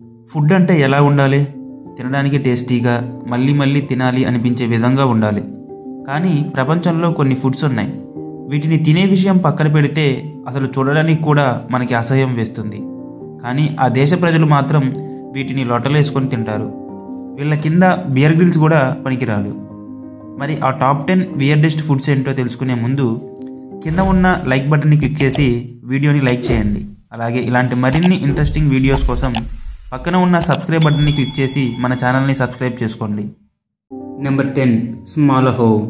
Food అంటే ఎలా ఉండాలి? తినడానికి టేస్టీగా, మళ్ళీ మళ్ళీ తినాలి అనిపించే విధంగా ఉండాలి. కానీ ప్రపంచంలో కొన్ని ఫుడ్స్ ఉన్నాయి. వీటిని తినే విషయం పక్కన పెడితే అసలు చూడడానికి కూడా మనకి అసహ్యం వేస్తుంది. కానీ ఆ దేశ ప్రజలు మాత్రం వీటిని లొట్టలేసుకొని తింటారు. వీళ్ళ కింద బియర్ గ్రిల్స్ కూడా పనికిరాదు. మరి ఆ టాప్ 10 వియర్డెస్ట్ ఫుడ్స్ ఏంటో తెలుసుకునే ముందు కింద ఉన్న లైక్ బటన్ని క్లిక్ చేసి వీడియోని లైక్ చేయండి. అలాగే ఇలాంటి మరిన్ని ఇంట్రెస్టింగ్ వీడియోస్ కోసం పక్కన ఉన్న సబ్స్క్రైబ్ బటన్ని క్లిక్ చేసి మన ఛానల్ని సబ్స్క్రైబ్ చేసుకోండి. నెంబర్ 10 స్మాలహోవ్.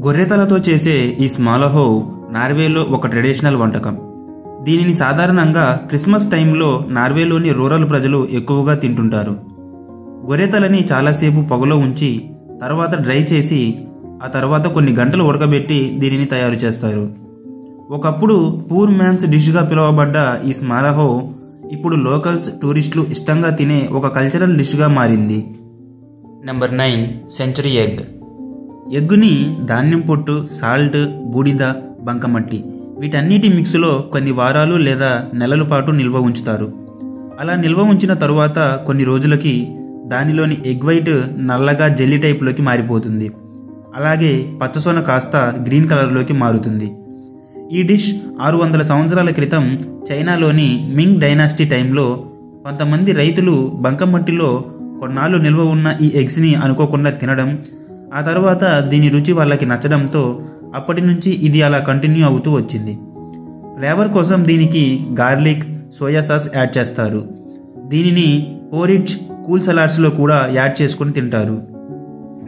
గొర్రెతలతో చేసే ఈ స్మాలహోవ్ నార్వేలో ఒక ట్రెడిషనల్ వంటకం. దీనిని సాధారణంగా క్రిస్మస్ టైంలో నార్వేలోని రూరల్ ప్రజలు ఎక్కువగా తింటుంటారు. గొర్రెతలని చాలాసేపు పొగలో ఉంచి తర్వాత డ్రై చేసి ఆ తర్వాత కొన్ని గంటలు ఉడకబెట్టి దీనిని తయారు చేస్తారు. ఒకప్పుడు పూర్ మ్యాన్స్ డిష్గా పిలువబడ్డ ఈ స్మాలహోవ్ ఇప్పుడు లోకల్స్, టూరిస్టులు ఇష్టంగా తినే ఒక కల్చరల్ డిష్గా మారింది. Number 9 century egg. ఎగ్గుని ధాన్యం పొట్టు, సాల్ట్, బూడిద, బంకమట్టి వీటన్నిటి మిక్స్లో కొన్ని వారాలు లేదా నెలల పాటు నిల్వ ఉంచుతారు. అలా నిల్వ ఉంచిన తరువాత కొన్ని రోజులకి దానిలోని ఎగ్ వైట్ నల్లగా జెల్లీ టైప్లోకి మారిపోతుంది. అలాగే పచ్చసొన కాస్త గ్రీన్ కలర్లోకి మారుతుంది. ఈ డిష్ 600 సంవత్సరాల క్రితం చైనాలోని మింగ్ డైనాసిటీ టైంలో కొంతమంది రైతులు బంకమట్టిలో కొన్నాళ్ళు నిల్వ ఉన్న ఈ ఎగ్స్ని అనుకోకుండా తినడం, ఆ తర్వాత దీని రుచి వాళ్ళకి నచ్చడంతో అప్పటి నుంచి ఇది అలా కంటిన్యూ అవుతూ వచ్చింది. ఫ్లేవర్ కోసం దీనికి గార్లిక్, సోయా సాస్ యాడ్ చేస్తారు. దీనిని పోరిడ్జ్, కూల్ సలాడ్స్లో కూడా యాడ్ చేసుకుని తింటారు.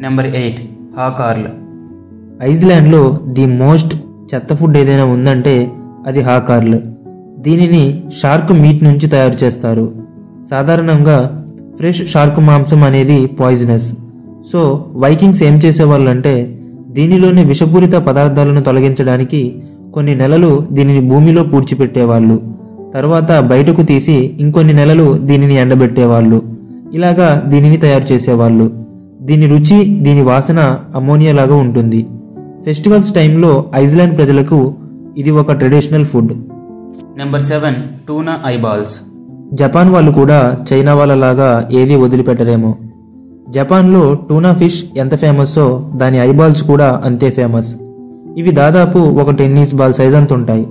నెంబర్ 8 హాకార్ల్. ఐస్లాండ్లో ది మోస్ట్ చెత్త ఫుడ్ ఏదైనా ఉందంటే అది హాకార్ల్. దీనిని షార్క్ మీట్ నుంచి తయారు చేస్తారు. సాధారణంగా ఫ్రెష్ షార్క్ మాంసం అనేది పాయిజనస్. సో వైకింగ్స్ ఏం చేసేవాళ్ళంటే దీనిలోని విషపూరిత పదార్థాలను తొలగించడానికి కొన్ని నెలలు దీనిని భూమిలో పూడ్చిపెట్టేవాళ్ళు. తర్వాత బయటకు తీసి ఇంకొన్ని నెలలు దీనిని ఎండబెట్టేవాళ్ళు. ఇలాగా దీనిని తయారు చేసేవాళ్ళు. దీని రుచి, దీని వాసన అమోనియా లాగా ఉంటుంది. ఫెస్టివల్స్ టైంలో ఐస్లాండ్ ప్రజలకు ఇది ఒక traditional food. Number 7 tuna eyeballs. Japan వాళ్ళు కూడా చైనా వాళ్ళలాగా ఏది వదిలిపెట్టరేమో. జపాన్లో టూనా ఫిష్ ఎంత ఫేమస్సో దాని ఐబాల్స్ కూడా అంతే ఫేమస్. ఇవి దాదాపు ఒక టెన్నిస్ బాల్ సైజ్ అంత ఉంటాయి.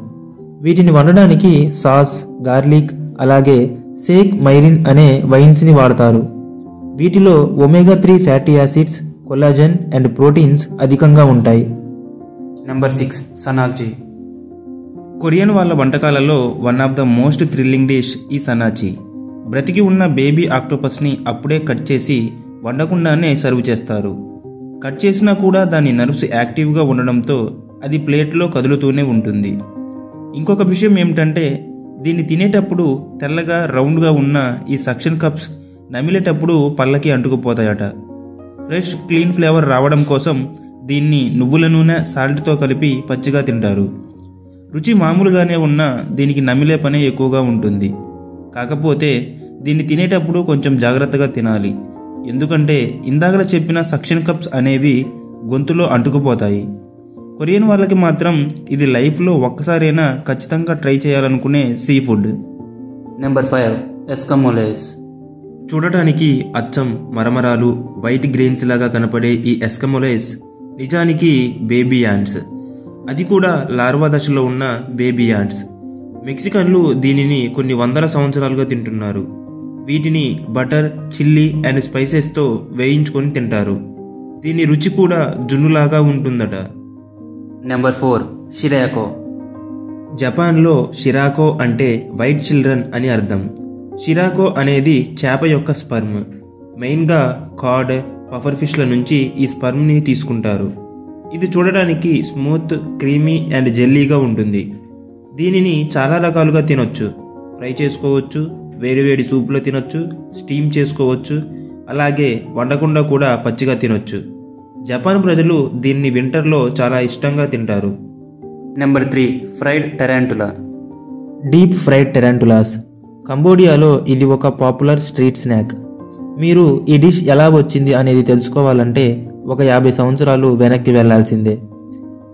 వీటిని వండడానికి సాస్, గార్లిక్, అలాగే సేక్ మైరిన్ అనే వైన్స్ని వాడతారు. వీటిలో omega 3 fatty acids, collagen and proteins అధికంగా ఉంటాయి. నెంబర్ 6 సనాచి. కొరియన్ వాళ్ళ వంటకాలలో one of the most thrilling dish ఈ సనాచి. బ్రతికి ఉన్న బేబీ ఆక్టోపస్ని అప్పుడే కట్ చేసి వండకుండానే సర్వ్ చేస్తారు. కట్ చేసినా కూడా దాని నర్వ్స్ యాక్టివ్గా ఉండడంతో అది ప్లేట్లో కదులుతూనే ఉంటుంది. ఇంకొక విషయం ఏమిటంటే దీన్ని తినేటప్పుడు తెల్లగా రౌండ్గా ఉన్న ఈ సక్షన్ కప్స్ నమిలేటప్పుడు పళ్ళకి అంటుకుపోతాయట. ఫ్రెష్ క్లీన్ ఫ్లేవర్ రావడం కోసం దీన్ని నువ్వుల నూనె, సాల్ట్తో కలిపి పచ్చిగా తింటారు. రుచి మామూలుగానే ఉన్నా దీనికి నమిలే పనే ఎక్కువగా ఉంటుంది. కాకపోతే దీన్ని తినేటప్పుడు కొంచెం జాగ్రత్తగా తినాలి. ఎందుకంటే ఇందాకలా చెప్పిన సక్షన్ కప్స్ అనేవి గొంతులో అంటుకుపోతాయి. కొరియన్ వాళ్ళకి మాత్రం ఇది లైఫ్లో ఒక్కసారైనా ఖచ్చితంగా ట్రై చేయాలనుకునే సీ ఫుడ్. నెంబర్ 5 ఎస్కమోలేస్. చూడటానికి అచ్చం మరమరాలు, వైట్ గ్రెయిన్స్ లాగా కనపడే ఈ ఎస్కమోలేస్ నిజానికి బేబీ యాంట్స్. అది కూడా లార్వా దశలో ఉన్న బేబీ యాంట్స్. మెక్సికన్లు దీనిని కొన్ని వందల సంవత్సరాలుగా తింటున్నారు. వీటిని బటర్, చిల్లీ అండ్ స్పైసెస్తో వేయించుకొని తింటారు. దీని రుచి కూడా జున్నులాగా ఉంటుందట. నెంబర్ 4 షిరాకో. జపాన్లో షిరాకో అంటే వైట్ చిల్డ్రన్ అని అర్థం. షిరాకో అనేది చేప యొక్క స్పర్మ్. మెయిన్గా కాడ్, పఫర్ ఫిష్ల నుంచి ఈ స్పర్మ్ని తీసుకుంటారు. ఇది చూడడానికి స్మూత్, క్రీమీ అండ్ జెల్లీగా ఉంటుంది. దీనిని చాలా రకాలుగా తినొచ్చు. ఫ్రై చేసుకోవచ్చు, వేడివేడి సూప్లో తినొచ్చు, స్టీమ్ చేసుకోవచ్చు, అలాగే వండకుండా కూడా పచ్చిగా తినొచ్చు. జపాన్ ప్రజలు దీన్ని వింటర్లో చాలా ఇష్టంగా తింటారు. Number 3 fried tarantula. Deep fried tarantulas. కంబోడియాలో ఇది ఒక పాపులర్ స్ట్రీట్ స్నాక్. మీరు ఈ డిష్ ఎలా వచ్చింది అనేది తెలుసుకోవాలంటే ఒక 50 సంవత్సరాలు వెనక్కి వెళ్లాల్సిందే.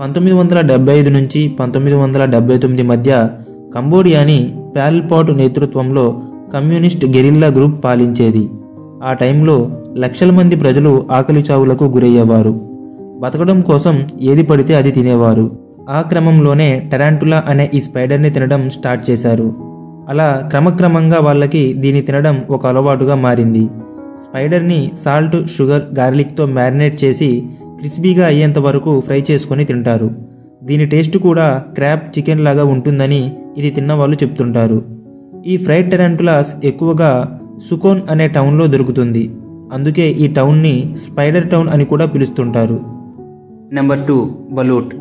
1975 నుంచి 1979 మధ్య కంబోడియాని పాల్ పాట్ నేతృత్వంలో కమ్యూనిస్ట్ గెరిల్లా గ్రూప్ పాలించేది. ఆ టైంలో లక్షల మంది ప్రజలు ఆకలి చావులకు గురయ్యేవారు. బతకడం కోసం ఏది పడితే అది తినేవారు. ఆ క్రమంలోనే టెరాంటులా అనే ఈ స్పైడర్ని తినడం స్టార్ట్ చేశారు. అలా క్రమక్రమంగా వాళ్ళకి దీన్ని తినడం ఒక అలవాటుగా మారింది. స్పైడర్ని సాల్ట్, షుగర్, గార్లిక్తో మ్యారినేట్ చేసి క్రిస్పీగా అయ్యేంత వరకు ఫ్రై చేసుకొని తింటారు. దీని టేస్ట్ కూడా క్రాబ్, చికెన్ లాగా ఉంటుందని ఇది తిన్న వాళ్ళు చెప్తుంటారు. ఈ ఫ్రైడ్ టెరాంటులాస్ ఎక్కువగా సుకోన్ అనే టౌన్లో దొరుకుతుంది. అందుకే ఈ టౌన్ని స్పైడర్ టౌన్ అని కూడా పిలుస్తుంటారు. నెంబర్ 2, బలూట్.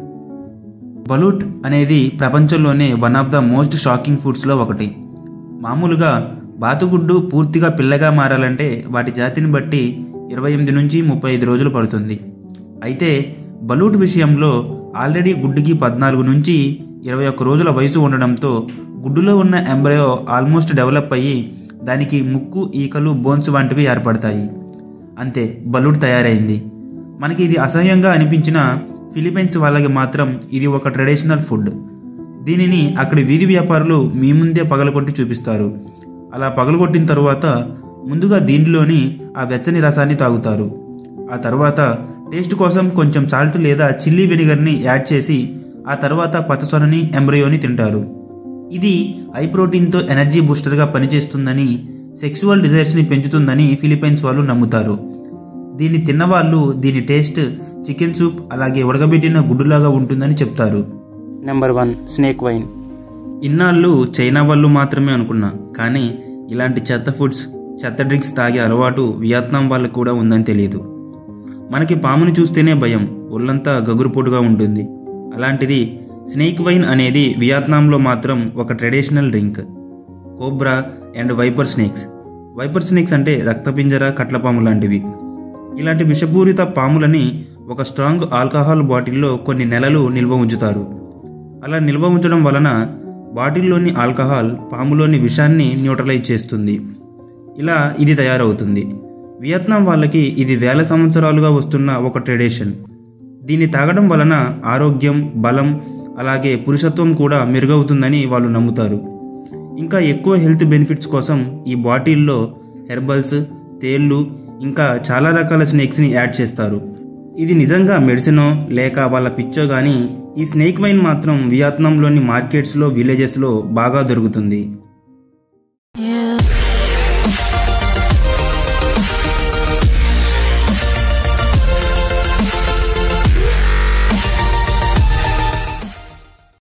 బలూట్ అనేది ప్రపంచంలోనే one of the most shocking ఫుడ్స్లో ఒకటి. మామూలుగా బాతుగుడ్డు పూర్తిగా పిల్లగా మారాలంటే వాటి జాతిని బట్టి 28 నుంచి 35 రోజులు పడుతుంది. అయితే బలూట్ విషయంలో ఆల్రెడీ గుడ్డుకి 14 నుంచి 21 రోజుల వయసు ఉండడంతో గుడ్డులో ఉన్న ఎంబ్రయో ఆల్మోస్ట్ డెవలప్ అయ్యి దానికి ముక్కు, ఈకలు, బోన్స్ వంటివి ఏర్పడతాయి. అంతే, బలూట్ తయారైంది. మనకి ఇది అసహ్యంగా అనిపించిన ఫిలిప్పైన్స్ వాళ్ళకి మాత్రం ఇది ఒక ట్రెడిషనల్ ఫుడ్. దీనిని అక్కడి వీధి వ్యాపారులు మీ ముందే పగలగొట్టి చూపిస్తారు. అలా పగలగొట్టిన తరువాత ముందుగా దీనిలోని ఆ వెచ్చని రసాన్ని తాగుతారు. ఆ తర్వాత టేస్ట్ కోసం కొంచెం సాల్ట్ లేదా చిల్లీ వెనిగర్ని యాడ్ చేసి ఆ తర్వాత పచ్చసొనని, ఎంబ్రయోని తింటారు. ఇది హై ప్రోటీన్తో ఎనర్జీ బూస్టర్గా పనిచేస్తుందని, సెక్సువల్ డిజైర్స్ని పెంచుతుందని ఫిలిప్పైన్స్ వాళ్ళు నమ్ముతారు. దీన్ని తిన్నవాళ్ళు దీని టేస్ట్ చికెన్ సూప్ అలాగే ఉడకబెట్టిన గుడ్డులాగా ఉంటుందని చెప్తారు. Number 1, snake wine. ఇన్నాళ్ళు చైనా వాళ్ళు మాత్రమే అనుకున్నా, కానీ ఇలాంటి చెత్త ఫుడ్స్, చెత్త డ్రింక్స్ తాగే అలవాటు వియత్నాం వాళ్ళకు కూడా ఉందని తెలియదు. మనకి పాముని చూస్తేనే భయం, ఒళ్ళంతా గగురుపోటుగా ఉంటుంది. అలాంటిది స్నేక్ వైన్ అనేది వియత్నాంలో మాత్రం ఒక traditional drink. Cobra and viper snakes. Viper snakes అంటే రక్తపింజర, కట్లపాము లాంటివి. ఇలాంటి విషపూరిత పాములని ఒక స్ట్రాంగ్ ఆల్కహాల్ బాటిల్లో కొన్ని నెలలు నిల్వ ఉంచుతారు. అలా నిల్వ ఉంచడం వలన బాటిల్లోని ఆల్కహాల్ పాములోని విషాన్ని న్యూట్రలైజ్ చేస్తుంది. ఇలా ఇది తయారవుతుంది. వియత్నాం వాళ్ళకి ఇది వేల సంవత్సరాలుగా వస్తున్న ఒక ట్రెడిషన్. దీన్ని తాగడం వలన ఆరోగ్యం, బలం అలాగే పురుషత్వం కూడా మెరుగవుతుందని వాళ్ళు నమ్ముతారు. ఇంకా ఎక్కువ హెల్త్ బెనిఫిట్స్ కోసం ఈ బాటిల్లో హెర్బల్స్, తేళ్ళు ఇంకా చాలా రకాల స్నేక్స్ని యాడ్ చేస్తారు. ఇది నిజంగా మెడిసినో లేక వాళ్ళ పిచ్చో కానీ ఈ స్నేక్ వైన్ మాత్రం వియత్నాంలోని మార్కెట్స్లో, విలేజెస్లో బాగా దొరుకుతుంది.